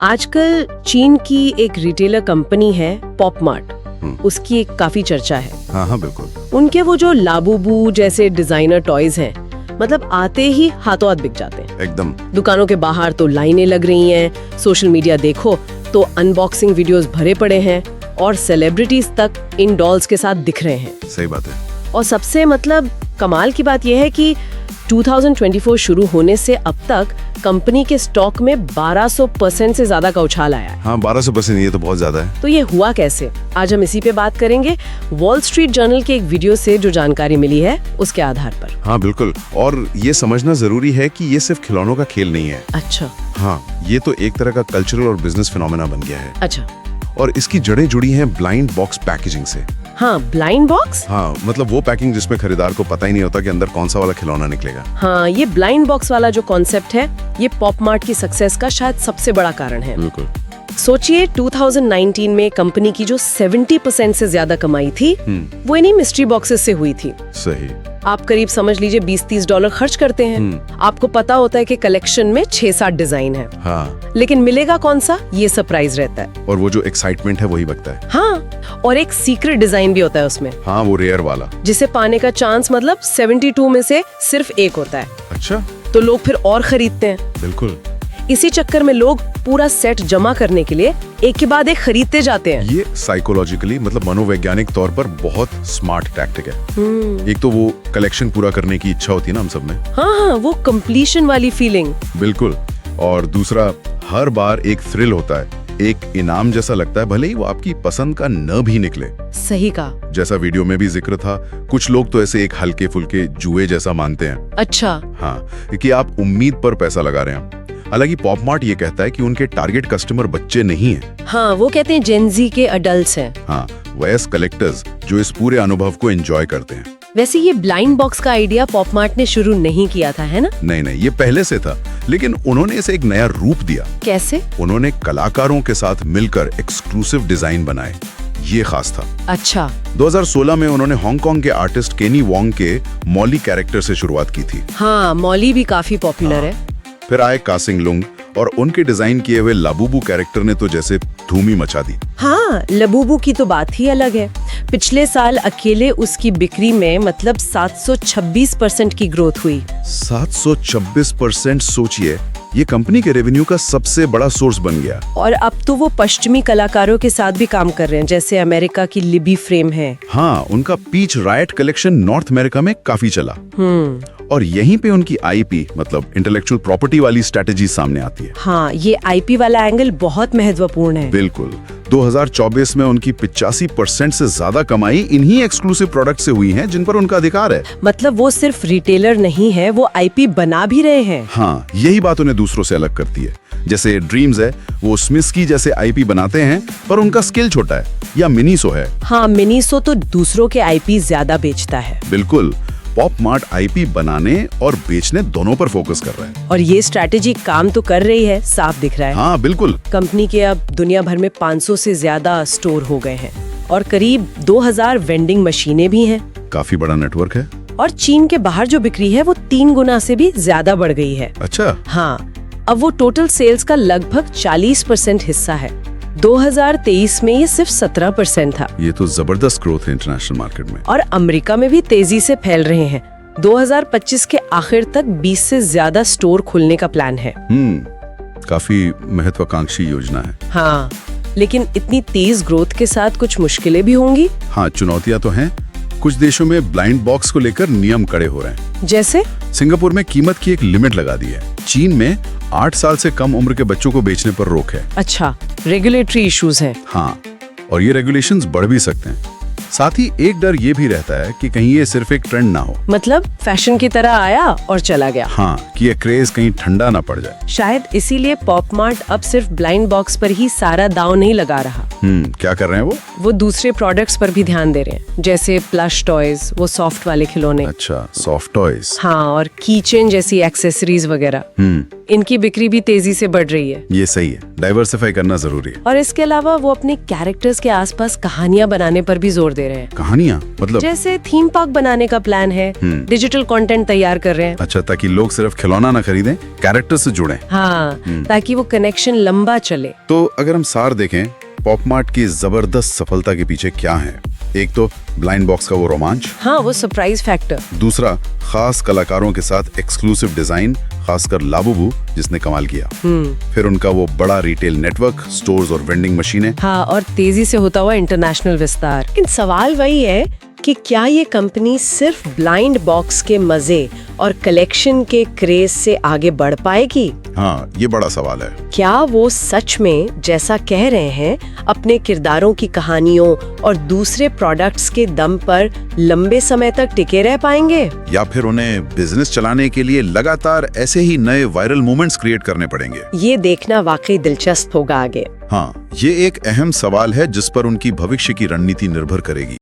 आजकल चीन की एक रिटेलर कंपनी है पॉपमार्ट, उसकी एक काफी चर्चा है। हाँ बिल्कुल। उनके वो जो लाबूबू जैसे डिजाइनर टॉयज हैं, मतलब आते ही हाथों हाथ बिक जाते हैं एकदम। दुकानों के बाहर तो लाइनें लग रही हैं, सोशल मीडिया देखो तो अनबॉक्सिंग वीडियोस भरे पड़े हैं और सेलिब्रिटीज तक इन डॉल्स के साथ दिख रहे हैं। सही बात है। और सबसे कमाल की बात यह है कि 2024 शुरू होने से अब तक कंपनी के स्टॉक में 1200% से ज्यादा का उछाल आया है। हाँ 1200%, ये तो बहुत ज्यादा है। तो ये हुआ कैसे, आज हम इसी पे बात करेंगे वॉल स्ट्रीट जर्नल के एक वीडियो से जो जानकारी मिली है उसके आधार पर। हाँ बिल्कुल, और ये समझना जरूरी है कि ये सिर्फ खिलौनों का खेल नहीं है। अच्छा। हाँ, ये तो एक तरह का कल्चरल और बिजनेस फिनोमेना बन गया है। अच्छा। और इसकी जड़ें जुड़ी हैं ब्लाइंड बॉक्स पैकेजिंग से। हाँ, ब्लाइंड बॉक्स। हाँ, मतलब वो पैकिंग जिसमें खरीदार को पता ही नहीं होता कि अंदर कौन सा वाला खिलौना निकलेगा। हाँ, ये ब्लाइंड बॉक्स वाला जो कॉन्सेप्ट है, ये पॉपमार्ट की सक्सेस का शायद सबसे बड़ा कारण है। बिल्कुल। सोचिए 2019 में कंपनी की जो 70% से ज्यादा कमाई थी वो इन्हीं मिस्ट्री बॉक्सेस से हुई थी। सही। आप करीब समझ लीजिए $20-30 खर्च करते हैं। आपको पता होता है कि कलेक्शन में 6-7 डिजाइन है। हाँ। लेकिन मिलेगा कौन सा, ये सरप्राइज रहता है। और वो जो एक्साइटमेंट है वही बकता है। हाँ, और एक सीक्रेट डिजाइन भी होता है उसमें। हाँ, वो रेयर वाला, जिसे पाने का चांस 72 में से सिर्फ एक होता है। अच्छा। तो लोग फिर और खरीदते हैं। बिल्कुल। इसी चक्कर में लोग पूरा सेट जमा करने के लिए एक के बाद एक खरीदते जाते हैं। ये साइकोलॉजिकली, मतलब मनोवैज्ञानिक तौर पर बहुत स्मार्ट टैक्टिक है। एक तो वो कलेक्शन पूरा करने की इच्छा होती है ना हम सब में। हाँ, वो कंप्लीशन वाली फीलिंग। बिल्कुल। और दूसरा, हर बार एक थ्रिल होता है, एक इनाम जैसा लगता है, भले ही वो आपकी पसंद का न भी निकले। सही कहा। जैसा वीडियो में भी जिक्र था, कुछ लोग तो ऐसे एक हल्के फुल्के जुए जैसा मानते हैं। अच्छा। हाँ, कि आप उम्मीद पर पैसा लगा रहे हैं। हालांकि पॉपमार्ट ये कहता है कि उनके टारगेट कस्टमर बच्चे नहीं हैं। हाँ, वो कहते हैं जेनजी के अडल्ट्स हैं। हाँ, वयस्क कलेक्टर्स जो इस पूरे अनुभव को एंजॉय करते हैं। वैसे ये ब्लाइंड बॉक्स का आइडिया पॉपमार्ट ने शुरू नहीं किया था, है ना? नहीं, ये पहले से था, लेकिन उन्होंने इसे एक नया रूप दिया। कैसे? उन्होंने कलाकारों के साथ मिलकर एक्सक्लूसिव डिजाइन बनाए, ये खास था। अच्छा। 2016 में उन्होंने हांगकांग के आर्टिस्ट केनी वोंग के मॉली कैरेक्टर से शुरुआत की थी। हाँ, मॉली भी काफी पॉपुलर है। फिर आए कासिंग लुंग, और उनके डिजाइन किए हुए लाबूबू कैरेक्टर ने तो जैसे धूम ही मचा दी। हाँ, लाबूबू की तो बात ही अलग है। पिछले साल अकेले उसकी बिक्री में 726% की ग्रोथ हुई। 726%, सोचिए, ये कंपनी के रेवेन्यू का सबसे बड़ा सोर्स बन गया। और अब तो वो पश्चिमी कलाकारों के साथ भी काम कर रहे हैं, जैसे अमेरिका की लिबी फ्रेम है। हाँ, उनका peach right collection North America में काफी चला। और यहीं पे उनकी आईपी, मतलब इंटेलेक्चुअल प्रॉपर्टी वाली स्ट्रेटेजी सामने आती है। हाँ, ये आईपी वाला एंगल बहुत महत्वपूर्ण है। बिल्कुल। 2024 में उनकी 85% से ज्यादा कमाई इन्हीं एक्सक्लूसिव प्रोडक्ट से हुई है जिन पर उनका अधिकार है। मतलब वो सिर्फ रिटेलर नहीं है, वो आईपी बना भी रहे हैं। हाँ, यही बात उन्हें दूसरों से अलग करती है। जैसे ड्रीम्स है, वो स्मिस्की जैसे आईपी बनाते हैं, पर उनका स्किल छोटा है। या मिनीसो है। हाँ, मिनीसो तो दूसरों के आईपी ज्यादा बेचता है। बिल्कुल। पॉपमार्ट आईपी बनाने और बेचने दोनों पर फोकस कर रहा है। और ये स्ट्रैटेजी काम तो कर रही है, साफ दिख रहा है। हाँ बिल्कुल। कंपनी के अब दुनिया भर में 500 से ज्यादा स्टोर हो गए हैं और करीब 2000 वेंडिंग मशीनें भी हैं। काफी बड़ा नेटवर्क है। और चीन के बाहर जो बिक्री है वो 3 गुना से भी ज्यादा बढ़ गई है। अच्छा। हाँ, अब वो टोटल सेल्स का लगभग 40% हिस्सा है। 2023 में ये सिर्फ 17% था। ये तो जबरदस्त ग्रोथ है इंटरनेशनल मार्केट में। और अमेरिका में भी तेजी से फैल रहे हैं। 2025 के आखिर तक 20 से ज्यादा स्टोर खुलने का प्लान है। काफी महत्वाकांक्षी योजना है। हाँ, लेकिन इतनी तेज ग्रोथ के साथ कुछ मुश्किलें भी होंगी। हाँ, चुनौतियां तो हैं। कुछ देशों में ब्लाइंड बॉक्स को लेकर नियम कड़े हो रहे हैं। जैसे सिंगापुर में कीमत की एक लिमिट लगा दी है। चीन में 8 साल से कम उम्र के बच्चों को बेचने पर रोक है। अच्छा, रेगुलेटरी इश्यूज हैं। हाँ, और ये रेगुलेशंस बढ़ भी सकते हैं। साथ ही एक डर ये भी रहता है कि कहीं ये सिर्फ एक ट्रेंड ना हो। मतलब फैशन की तरह आया और चला गया। हाँ, कि ये क्रेज कहीं ठंडा ना पड़ जाए। शायद इसीलिए पॉपमार्ट अब सिर्फ ब्लाइंड बॉक्स पर ही सारा दाव नहीं लगा रहा। क्या कर रहे हैं वो दूसरे प्रोडक्ट्स पर भी ध्यान दे रहे हैं, जैसे प्लश टॉयज, वो सॉफ्ट वाले खिलौने। अच्छा, सॉफ्ट टॉयज। हाँ, और कीचेन जैसी एक्सेसरीज वगैरह। इनकी बिक्री भी तेजी से बढ़ रही है। ये सही है, डाइवर्सिफाई करना जरूरी है। और इसके अलावा वो अपने कैरेक्टर्स के आसपास कहानियां बनाने पर भी जोर दे रहे हैं। कहानियां मतलब? जैसे थीम पार्क बनाने का प्लान है, डिजिटल कंटेंट तैयार कर रहे हैं। अच्छा, ताकि लोग सिर्फ खिलौना ना खरीदें, कैरेक्टर से जुड़ें। हाँ, ताकि वो कनेक्शन लंबा चले। तो अगर हम सार देखें, पॉप मार्ट की जबरदस्त सफलता के पीछे क्या है? एक तो ब्लाइंड बॉक्स का वो रोमांच, हाँ, वो सरप्राइज फैक्टर। दूसरा खास कलाकारों के साथ एक्सक्लूसिव डिजाइन, खासकर लाबुबू जिसने कमाल किया, फिर उनका वो बड़ा रिटेल नेटवर्क, स्टोर्स और वेंडिंग मशीनें, हाँ, और तेजी से होता हुआ इंटरनेशनल विस्तार। लेकिन सवाल वही है कि क्या ये कंपनी सिर्फ ब्लाइंड बॉक्स के मजे और कलेक्शन के क्रेज से आगे बढ़ पाएगी? हाँ, ये बड़ा सवाल है। क्या वो सच में, जैसा कह रहे हैं, अपने किरदारों की कहानियों और दूसरे प्रोडक्ट्स के दम पर लंबे समय तक टिके रह पाएंगे, या फिर उन्हें बिजनेस चलाने के लिए लगातार ऐसे ही नए वायरल मूवमेंट्स क्रिएट करने पड़ेंगे? ये देखना वाकई दिलचस्प होगा आगे। हाँ, ये एक अहम सवाल है जिस पर उनकी भविष्य की रणनीति निर्भर करेगी।